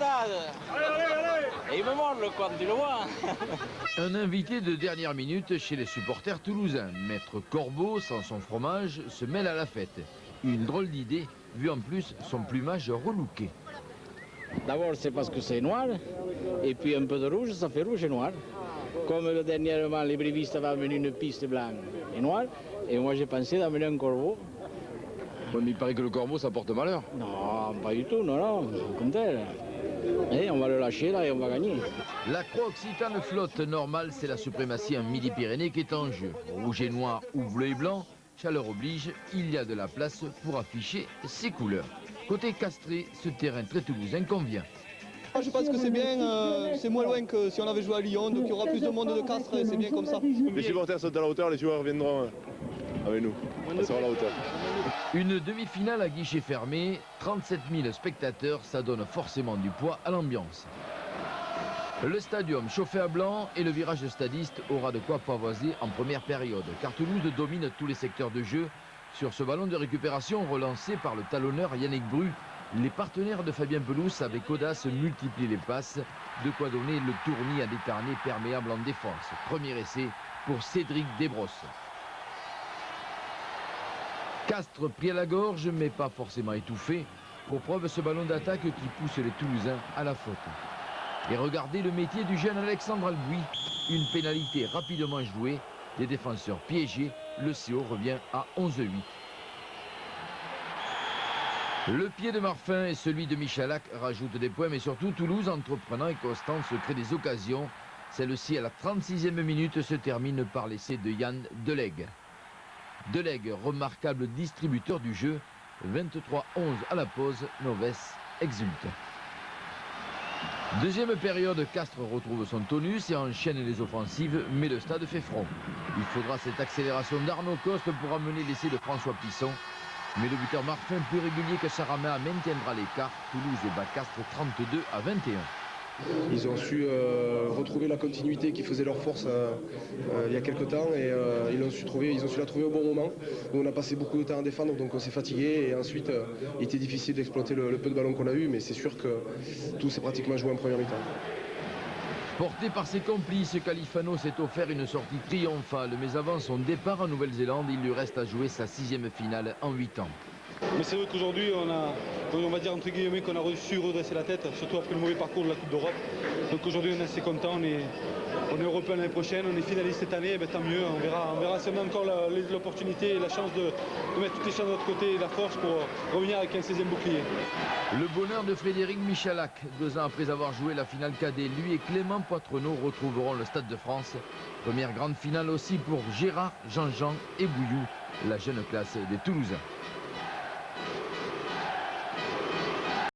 stade. Et il me mord le compte, tu le vois. Un invité de dernière minute chez les supporters toulousains. Maître Corbeau, sans son fromage, se mêle à la fête. Une drôle d'idée, vu en plus son plumage relooké. D'abord, c'est parce que c'est noir. Et puis un peu de rouge, ça fait rouge et noir. Comme dernièrement, les brévistes avaient amené une piste blanche et noire. Et moi, j'ai pensé d'amener un corbeau. Ouais, mais il paraît que le corbeau, ça porte malheur. Non, pas du tout, non, au contraire. Et on va le lâcher là et on va gagner. La croix occitane flotte normale, c'est la suprématie en Midi-Pyrénées qui est en jeu. Rouge et noir ou bleu et blanc, chaleur oblige, il y a de la place pour afficher ses couleurs. Côté Castré, ce terrain très toulousain convient. Je pense que c'est bien, c'est moins loin que si on avait joué à Lyon, donc il y aura plus de monde de Castres et c'est bien comme ça. Les supporters sont à la hauteur, les joueurs viendront avec nous. On sera à la hauteur. Une demi-finale à guichet fermé, 37 000 spectateurs, ça donne forcément du poids à l'ambiance. Le stadium chauffé à blanc et le virage stadiste aura de quoi pavoiser en première période, car Toulouse domine tous les secteurs de jeu. Sur ce ballon de récupération relancé par le talonneur Yannick Bru, les partenaires de Fabien Pelouse avec audace multiplient les passes, de quoi donner le tournis à détarné perméable en défense. Premier essai pour Cédric Desbrosses. Castres pris à la gorge, mais pas forcément étouffé. Pour preuve, ce ballon d'attaque qui pousse les Toulousains à la faute. Et regardez le métier du jeune Alexandre Albuy. Une pénalité rapidement jouée, des défenseurs piégés, le CO revient à 11-8. Le pied de Marfin et celui de Michalak rajoutent des points, mais surtout Toulouse, entreprenant et constant, se crée des occasions. Celle-ci, à la 36e minute, se termine par l'essai de Yann Delegue. Delegue, remarquable distributeur du jeu, 23-11 à la pause, Noves exulte. Deuxième période, Castres retrouve son tonus et enchaîne les offensives, mais le stade fait front. Il faudra cette accélération d'Arnaud Coste pour amener l'essai de François Pisson. Mais le buteur Marfin, plus régulier que Sarama, maintiendra l'écart. Toulouse et bat Castres 32-21. Ils ont su retrouver la continuité qui faisait leur force il y a quelques temps et ils ont su la trouver au bon moment. Nous, on a passé beaucoup de temps à défendre, donc on s'est fatigué et ensuite il était difficile d'exploiter le peu de ballons qu'on a eu, mais c'est sûr que tout s'est pratiquement joué en première mi-temps. Porté par ses complices, Califano s'est offert une sortie triomphale, mais avant son départ en Nouvelle-Zélande, il lui reste à jouer sa 6e finale en 8 ans. Mais c'est vrai qu'aujourd'hui, on va dire entre guillemets qu'on a su redresser la tête, surtout après le mauvais parcours de la Coupe d'Europe. Donc aujourd'hui, on est assez content, on est européen l'année prochaine, on est finaliste cette année, ben, tant mieux, on verra si on a encore l'opportunité et la chance de mettre toutes les chances de notre côté et la force pour revenir avec un 16e bouclier. Le bonheur de Frédéric Michalak, 2 ans après avoir joué la finale cadet, lui et Clément Poitrenaud retrouveront le Stade de France. Première grande finale aussi pour Gérard, Jean-Jean et Bouillou, la jeune classe des Toulousains.